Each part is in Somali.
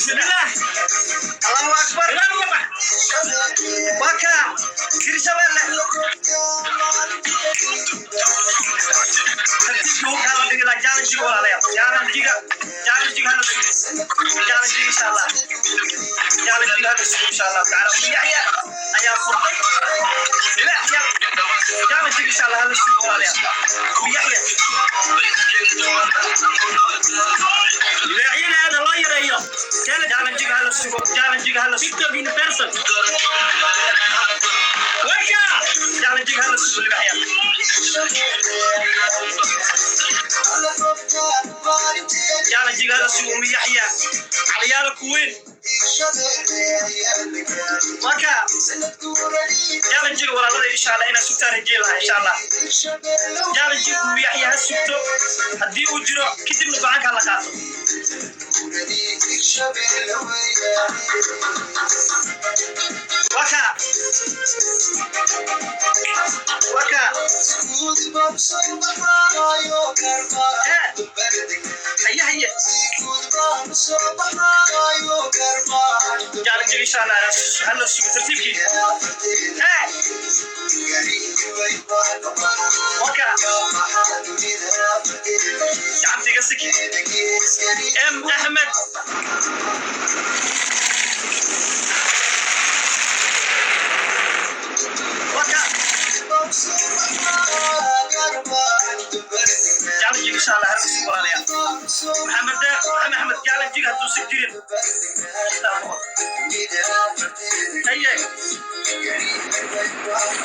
بسم الله الله أكبر وكا كير شبابنا ترتيبه كان لقى جامد جيجا ولا لا جامد جيجا هذا جامد جيجا إن شاء الله جامد جيجا هذا إن شاء الله تعالى يحيى أيا فرقي لا يا جامد جيجا إن شاء الله هذا ولا لا يحيى العيلة هذا الله يريح جامد جيجا هذا جامد جيجا هذا سكتة بين بيرسون وكا جامد جيجا هذا اللي بحياه جامد جيجا هذا سوق يحيى عيال الكوين وكا جامد جيجا ولا لا إن شاء الله إنا سكتة رجيلها إن شاء الله جامد جيجا يحيى هالسكتة هدي وجرو كتب نبعك على قاطع وكا هيا جامد جيجا إن شاء الله هلا السكتة ترتيبكي وكا جامد قصكي ام احمد وكا جامد جيجا ان شاء الله هرسي قرانيا محمد جامد جيجا هدو سجرين هيا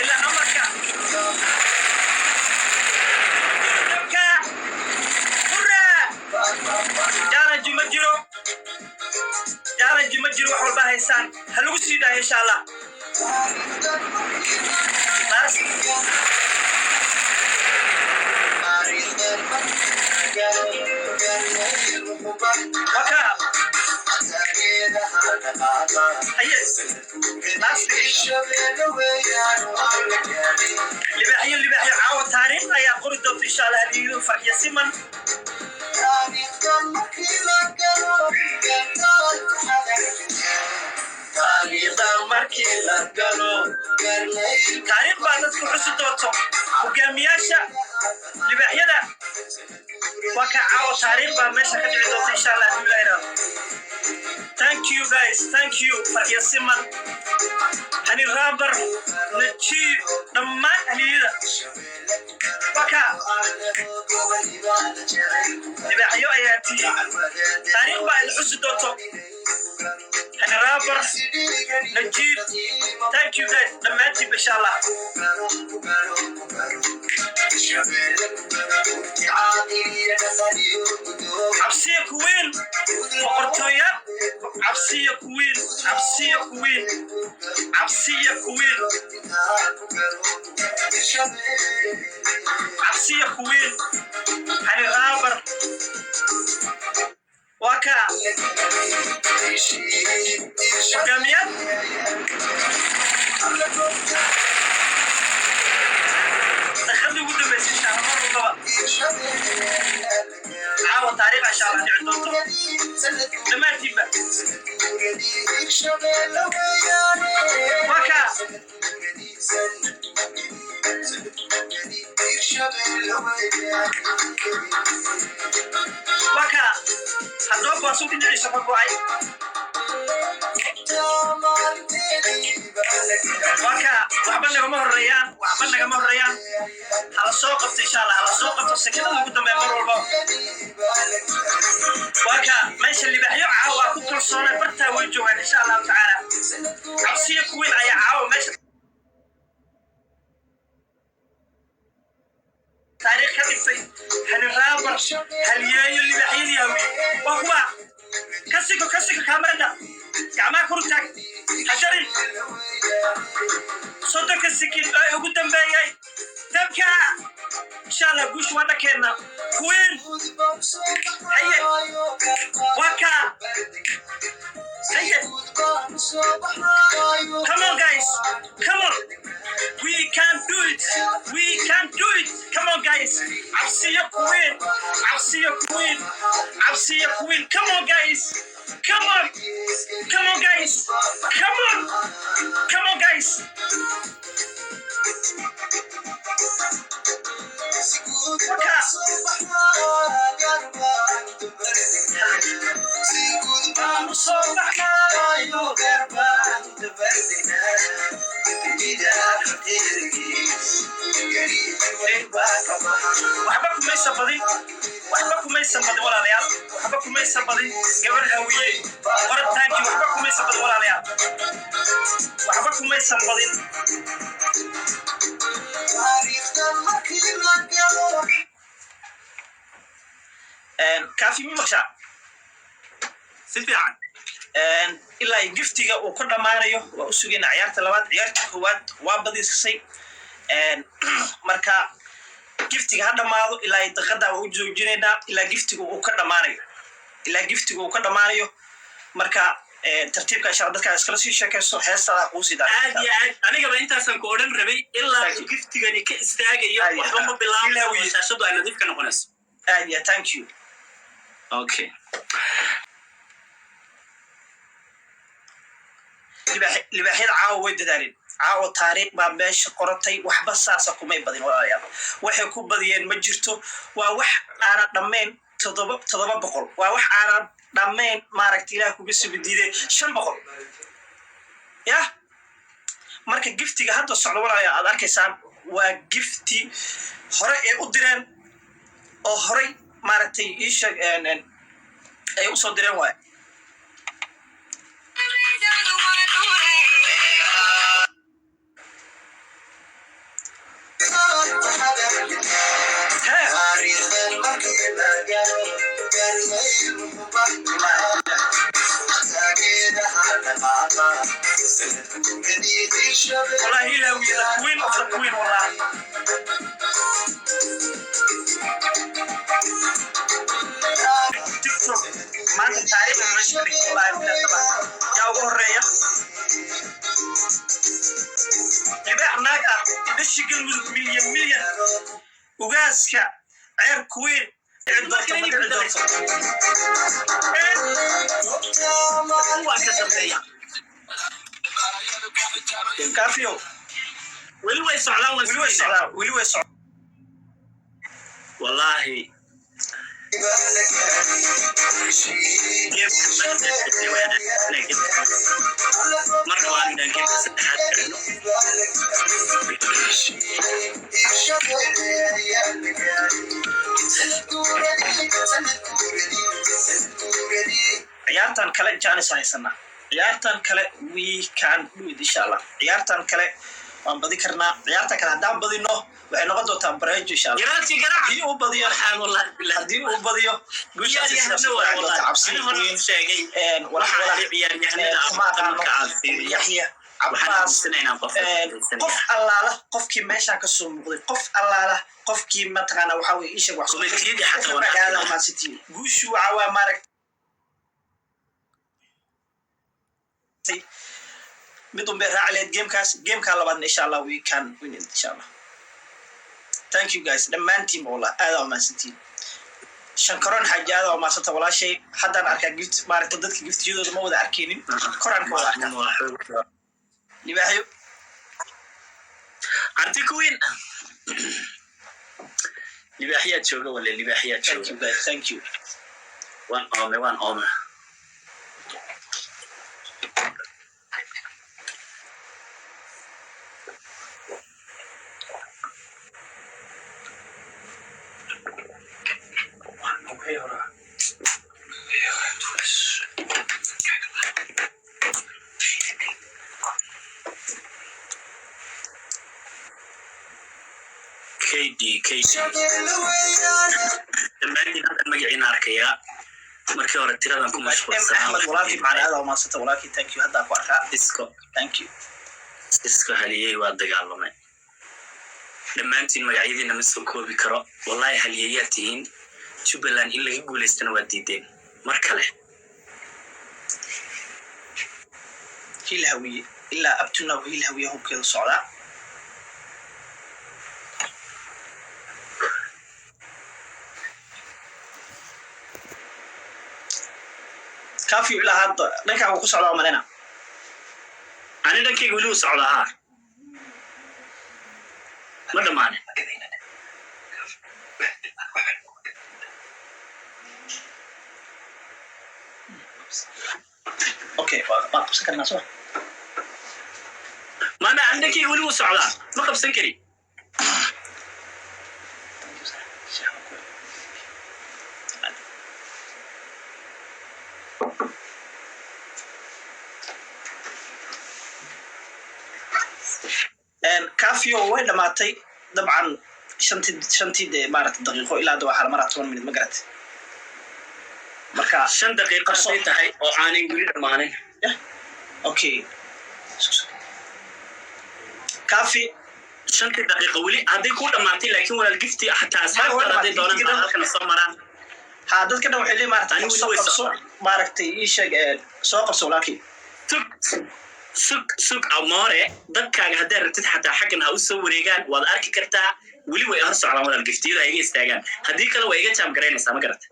إلا أمرك جارج مجرو وحول بهايسان هلو سيدا إن شاء الله وكا هيا اللي بحي عاود تاريخ يا قرد إن شاء الله اللي فرح يسمن تاريخ بعد تكون دوتو وقامياشا لبحيدا وكا عاود تاريخ بعد ماشا كدعي دوتو إن شاء الله thank you guys thank you فرح يسمن هني رابر نجيب دمان هني وكا لبحيو أياتي تاريخ بعد دوتو هني رابر نجيب thank you guys دمانتي إن شاء الله عبسية كوين وقرطويات عبسية كوين هني غابر وكا وقاميات دخلني ودو بس إن شاء الله مرة طبعا عاود تاريخ إن شاء الله نعدوته لما تبا وكا هدوك وصوتي نعيش فقوعي وكا وعبنا كما هريان على سوق إن شاء الله على سوق السكنة اللي قدام يمر والباب وكا ماشي اللي بحيو عاوة كل صورة برتا وجوه إن شاء الله تعالى عبسية كوين أي عاوة ماشي تاريخ كذب هنرابر هالياي اللي بحيل يومي وهو كسيكو كاميرا كعما كرتك حجري صدق السكين قدام بايي تبكى إن شاء الله قوش وانا كنا كوين هيا وكا هيا come on guys come on we can do it come on guys I'll see you queen come on guys Come on. Come on, guys. Come on. Come on, guys. waxba kumaysan badin walaalayaal, waxba kumaysan badin gabar hawiye qoritaankii, waxba kumaysan badin walaalayaal, waxba kumaysan badin. kaafi mi maqshaa si fiican ilaa giftiga uu ka dhammaanayo waa u sugayna ciyaarta labaad. ciyaarta koowaad waa badiisay, marka giftiga ha dhammaado ilaa daqiiqada waa u joojinaynaa ilaa giftiga uu ka dhammaanayo. marka tartiibka insha Allah dadka iskala sii sheekayso heestada uu sii daray. aad iyo aad anigaba intaasan ku odhan rabay ilaa giftigani ka istaagayo waxba ma bilaabo shaashadu ay nadiif ka noqonayso. aad iyo thank you. okay libaaxyada caawa way dadaaleen. caawa taariikh baa meesha qoratay, waxba saasa kumay badin walaalayaal. waxay ku badiyeen ma jirto, waa wax aanan dhammayn 700, waa wax aanan dhammayn maaragtay ilaah kuga sibidiiday 500 yah. marka giftiga hadda socdo walaalayaal aad arkaysaan waa gifti hore ee u direen oo horey maaragtay isha ay u soo direen waay. والله لا وين أفضل وين والله تيك توك ما أنت تعرف المشكلة والله بلا طبعا يا ورية إذا ناقة إذا شكل مليون وقاسك عير كوين كافيو weli way socdaan والله مرة واحدة كيف سحات ciyaartan kale jaanis haysana. ciyaartan kale we can do it insha Allah. ciyaartan kale waan badi karnaa. ciyaartan kale haddaan badino waxay noqon doontaa bareejo insha Allah. haddii uu badiyo guushaasi cabsi yaxya qof allaala qofkii meeshaan ka soo muuqday, qof allaala qofkii mataqaana waxa weye isha wax guushu waxa waa maaragtay mid un bay raacleed gameka labaadna insha Allah we can win it insha Allah. thank you guys dhammaantiin wallah aad waa mahadsantiin. shankaroon xaaji aad waa mahadsanta walaashay. haddaan arkaa gift maaragta dadka giftiyadooda ma wada arkaynin, koraan ka wada arkaa. libaaxyo arti kuwiin libaaxyaad jooga wala libaaxyaad jooga. thank you waan oome KD dhammaantiin hadda magaciina arkayaa. markii hore tiradan ku mashquulsanaa Ahmed walaalkii macnaada oo maasanta walaalkii thank you hadda ku arkaa thank you iska haliyay waa dagaalamay. dhammaantiin magacyadiina ma soo koobi karo wallahi haliyayaad tihiin. Jubbaland in laga guulaystana waa diideen mar kale. hilhawiye ilaa abtuna hilhawiye hubkeeda socdaa. kaafiyo ilaa hadda dhankaaga ku socdaa malena ani dhankayga weli u socdaa haa ma dhamaanin okay waa qabsan karnaa soo maana ani dhankayga weli u socdaa ma qabsan kari kaafiyo way dhamaatay dabcan shantii dee maaragtay daqiiqo ilaa hadda waxaa la maraa 10 minute ma garatay marka 5 daqiiqo ay tahay oo aanay weli dhamaanin okay kaafi 5 daqiiqo weli hadday ku dhamaatay laakiin walaal gifti xataa asxaabta hadday doonaan halkan soo maraan ha dadka dhan waxay leeyihiin maaragtay soo qabso maaragtay ii sheeg soo qabso walaalkii sug amore dadkaaga hadday rabtid xataa xaggan ha u soo wareegaan waad arki kartaa weli way hor socdaan walaal giftiyada ay iga istaagaan haddii kale way iga jaam garaynaysaa ma garata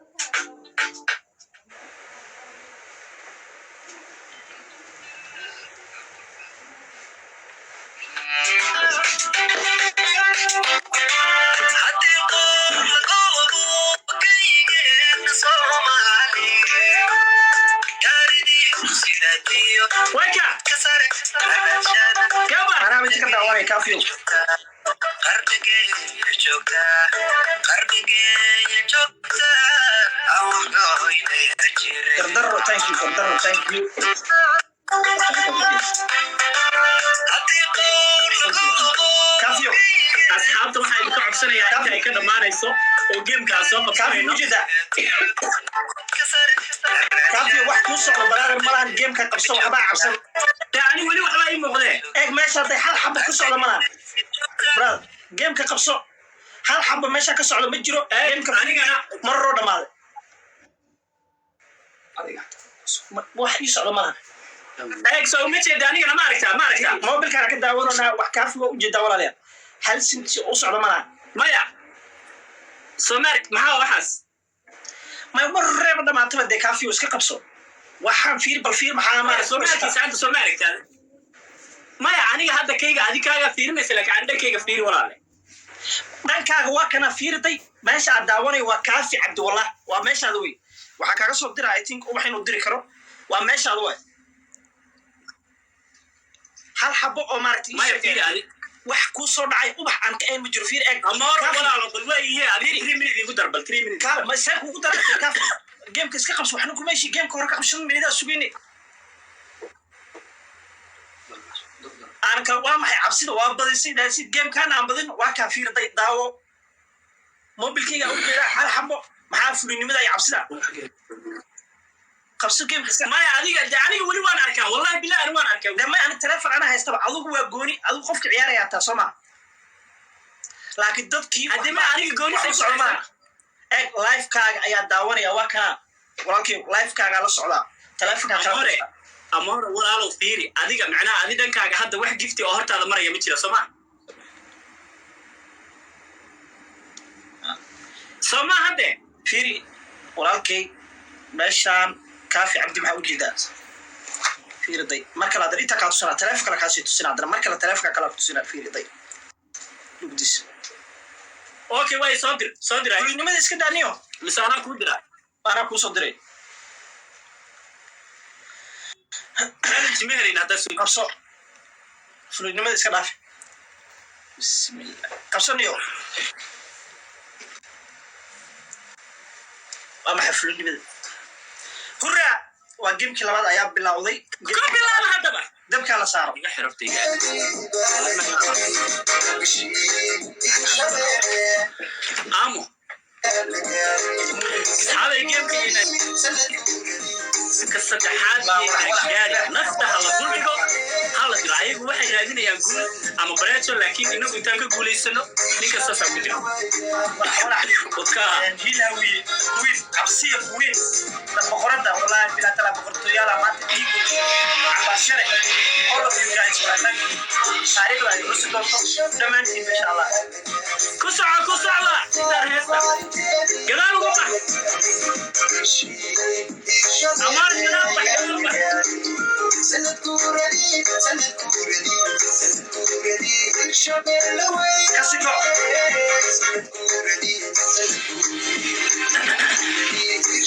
wake up gaba anaa mid ka daawanay kaafiyo dardaro thank you kaafiyo asxaabta waxaa idinka codsanayaa inta ay ka dhammaanayso oo geemkaa soo kaafiyo qabsanayno ujeeda kaafiyo wax kuu socdo baraar malahan geemka qabso waxbaa cabsan dee ani weli waxbaa ii muuqdee eeg meesha hadday hal xaba ku socdo malahan brad geemka qabso hal xaba meesha ka socdo ma jiro geemka anigana mararoo dhammaaday wax ii socdo malahan eeg soo uma jeeda anigana ma aragtaa mobilkaana ka daawanonaa wax kaafiga ujeedaa walaalayaal hal sinti u socdo malahan maya soomaalig maxaa waxaas may mar reeba dhamaataba dee kaafiyo iska qabso waxaan bal fiir maxaa maaragtay soomaalkiisa hadda soo ma aragtaa maya aniga hadda kayga adikaaga fiirinaysa laakiin ani dhankayga fiiri walaale dhankaaga waa kana fiirday meesha aad daawanayo waa kaafi cabdiwallah waa meeshaada wey waxaa kaaga soo dira I think ubax inuu diri karo waa meeshaada wey hal xabo oo maaragtay maya fiiri adi wax kuu soo dhacay ubax aan ka ayn ma jiro fiir eeg amoor walaalo bal waa iye adii 3 minute igu dar bal 3 minute ma saa kugu daratay kaafi geemka iska qabso waxna kuma heshii geemka hore ka qabso 5 minute sugayne aanka waa maxay cabsida waa badisay dhaasid geemkaan aan badin waa kaa fiirday daawo mobilkayga u jeeda hal xabo maxaa fulinimada ay cabsida qabso geemka iska maya adiga weli waan arkaa wallahi billahi ani waan arkaa dama aan telefoon ana haystaba adigu waa gooni adigu qofka ciyaaraya taa Soomaa laakiin dadkii hadima aniga gooni say socdaan eeg live kaaga ayaa daawanaya waa kana walaalkii live kaaga la socda telefoonka hore amoor walaalo fiiri adiga macnaa adi dhankaaga hadda wax gifti oo hortaada maraya ma jira Soomaa hadde fiiri walaalkii meeshaan kaafi cabdi maxaa u jeedaa fiiriday marka la inta ka tusana telefoonka ka sii tusina hadana marka la telefoonka kala tusina fiiriday lugdis okay way soo dir fulinimada iska daaniyo misaana ku dira ana ku soo diray jimeelina hadda soo qabso fulinimada iska dhaaf bismillah qabsaniyo waa maxay fulinimada hurra waa geemkii labaad ayaa bilowday ka bilaaba haddaba dabka la saaro iga xirftayga amo هذا الجيم كنا كصدحات يعني نفتح على طول بيجو هلا تراعيه واحد هذين يقول أما بريتو لكن إنه بيتانك يقول يسنو نيك أساسا بيجو وكا هلا وي عبسية وي البقرة والله بلا تلا بقرة يلا ما تجيبوا عباشرة all of you guys thank you تاريخ لا يرسل دمان إن شاء الله كسعة قدام وقطع أمار كلام كسيكو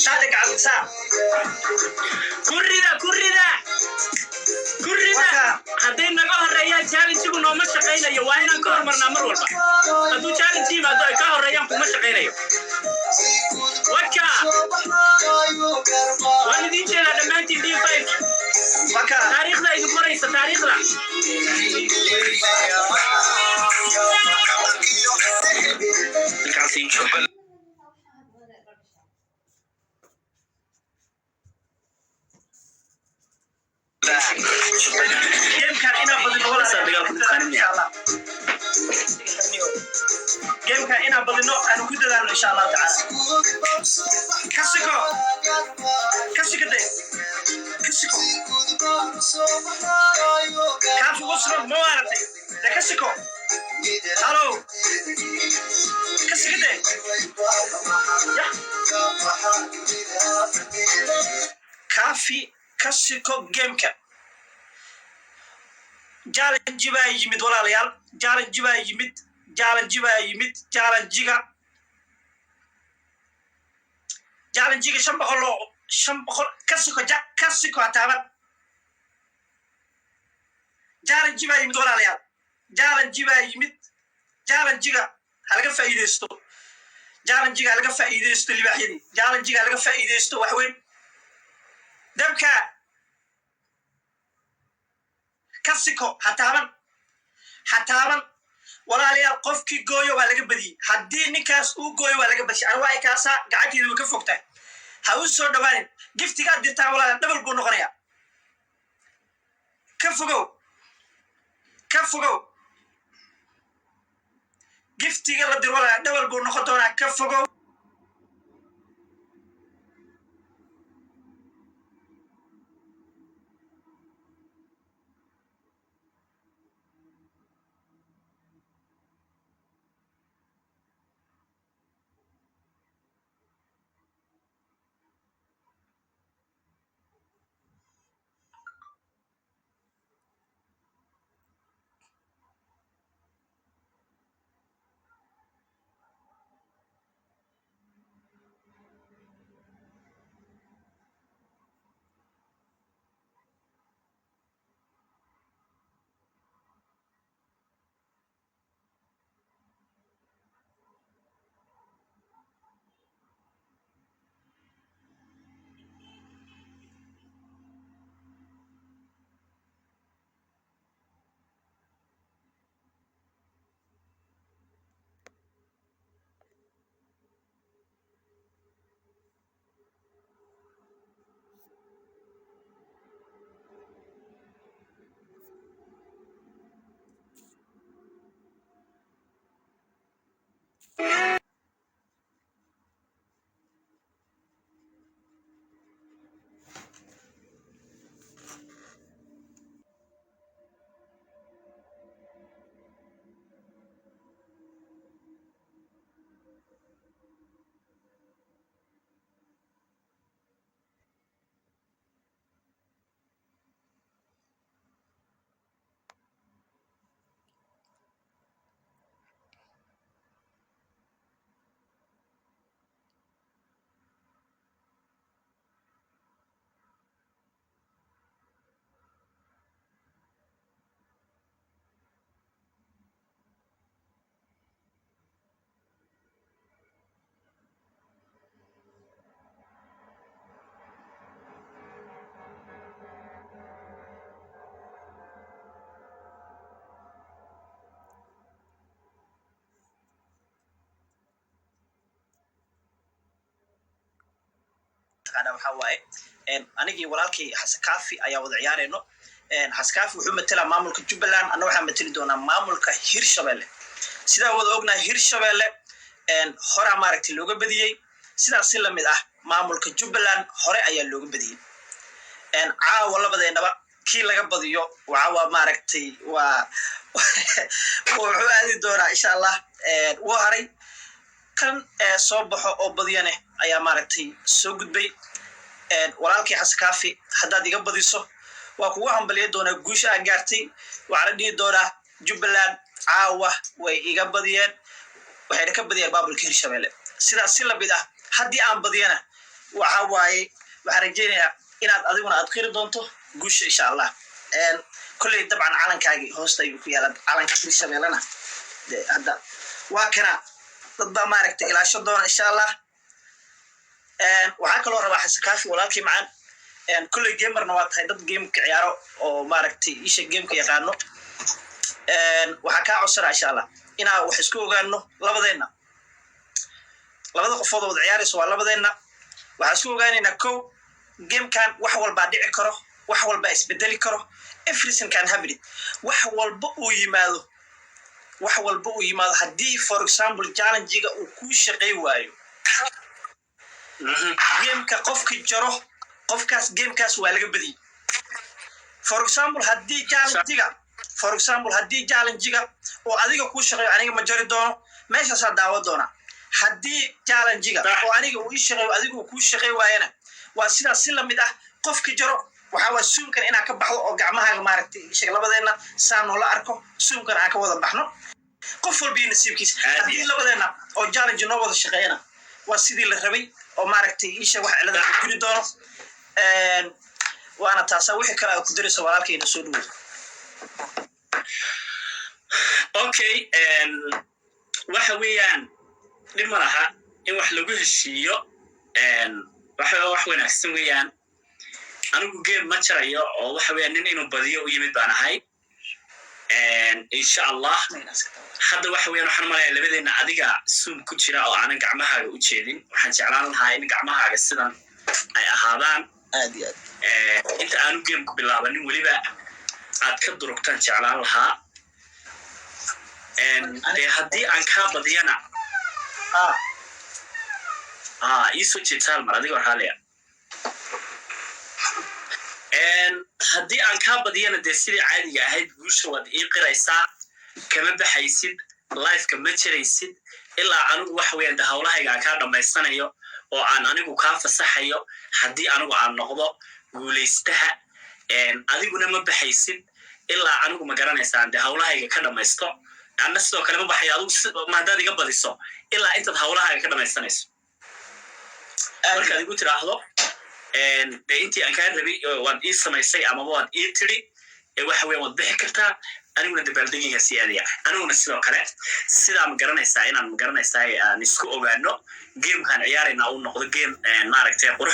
صادق عبد السلام كريدا haddii naga horeeyaan challenge-igu nooma shaqaynayo waa inaan ka hormarnaa mar walba hadduu challenge yimaado ay ka horeeyaan kuma shaqaynayo waka waan idiin jeedaa dhammaantiin D5 taariikhda idin qoraysa taariikhda جيم كان إنا بدنا ولا جيم كان إنا بدنا أنا كنت دارنا إن شاء الله تعالى كسيكو ده كسيكو كان في وصل موارتي ده كسيكو هلو كسيكو ده كافي كسيكو جيم كان challenge baa yimid walaalayaal challenge baa yimid challenge-ga 500 kasiko taaban challenge baa yimid walaalayaal challenge-ga halaga faa'iideysto libaaxyadii challenge-ga halaga faa'iideysto wax weyn dabka kasiko hataaban walaalayaal qofkii gooyo waa laga badiyey haddii ninkaas uu gooyo waa laga badiyey anwaa kaasaa gacanteedu way ka fogtahay ha u soo dhawaanin giftigaad dirtaan walaalayaal double buu noqonayaa ka fogow giftiga la dir walaalayaal double buu noqon doonaa ka fogow waxaa waaye anigii walaalkii xaskaafi ayaa wada ciyaarayno xaskaafi wuxuu matalaa maamulka Jubbaland anna waxaan matali doonaa maamulka Hirshabelle sidaa wada ognahay Hirshabelle hore maaragtay looga badiyey sidaas si lamid ah maamulka Jubbaland hore ayaa looga badiyey caawa labadeenaba kii laga badiyo waa maaragtay waa wuxuu aadi doonaa insha Allah wuu haray kan soo baxo oo badiyane ayaa maaragtay soo gudbay walaalkii xaskaafi haddaad iga badiso waa kugu hambaliya doonaa guusha aan gaartay waxaa la dhihi doonaa Jubbaland caawa way iga badiyeen waxayna ka badiyeen baabulka Hirshabelle sidaas si lamid ah haddii aan badiyana waxa waaye waxaan rajaynayaa inaad adiguna aad qiri doonto guusha insha Allah kulley dabcan calankaagii hoosta ayuu ku yaalaa calanka Hirshabellena hadda waa kana dad baa maaragtay ilaasho doona insha Allah waxaa kaloo rabaa xaskaafi walaalkii macaan kulley gamerna waa tahay dad gameka ciyaaro oo maaragtay isha gameka yaqaano waxaa kaa codsana insha Allah inaa wax isku ogaano labadeenna labada qofood wada ciyaarayso waa labadeenna waxaa isku ogaanaynaa kow gamekan wax walbaa dhici karo wax walbaa isbedeli karo everything can happen wax walba uu yimaado haddii for example challenge-ga uu ku shaqay waayo gameka qofki jaro qofkaas gamekaas waa laga badiyay for example haddii challenge-ga oo adiga ku shaqeeyo aniga ma jari doono meeshaasaa daawo doona haddii challenge-ga oo aniga uu ii shaqeeyo adiga uu ku shaqey waayana waa sidaas si lamid ah qofki jaro waxaa waa suumkan inaan ka baxdo oo gacmahaaga maaragtay isha labadeenna saan noola arko suumkan aan ka wada baxno qof walbii nasiibkiisa haddii labadeenna oo challenge noo wada shaqeeyana waa sidii la rabay oo maaragtay isha wax cilada ku jiri doono waana taasaa wixii kale ku daraysa walaalkayna soo dhawo okay waxa weeyaan dhib ma laha in wax lagu heshiiyo wax wanaagsan weeyaan anigu game ma jarayo oo waxa weeyaan nin inuu badiyo u yimid baan ahay insha Allah hadda waxa weeyaan waxaan malayaa labadeena adiga suum ku jira oo aanan gacmahaaga u jeedin waxaan jeclaan lahaa in gacmahaaga sidan ay ahaadaan aad iyo aad inta aanu game ku bilaabanin weliba aad ka durugtaan jeclaan lahaa dee haddii aan kaa badiyana iisoo jeedtaal mar adiga warhaaliya haddii aan kaa badiyana dee sidii caadiga ahayd guusha waad ii qiraysaa kama baxaysid lifeka ma jiraysid ilaa anigu waxa weeyaan de hawlahayga aan kaa dhammaysanayo oo aan anigu kaa fasaxayo haddii anigu aan noqdo guulaystaha adiguna ma baxaysid ilaa anigu ma garanaysaan de hawlahayga ka dhammaysto anna sidoo kale ma baxayo adigu haddaad iga badiso ilaa intaad hawlahaaga ka dhammaysanayso markaad igu tiraahdo de intii aan kaa rabay waad ii samaysay amaba waad ii tiri waxa weeyaan waad bixi kartaa aniguna dabaaldegayga sii aadaya aniguna sidoo kale sidaa ma garanaysaa inaan ma garanaysaa aan isku ogaano gamekaan ciyaarayna uu noqdo game maaragtay qurux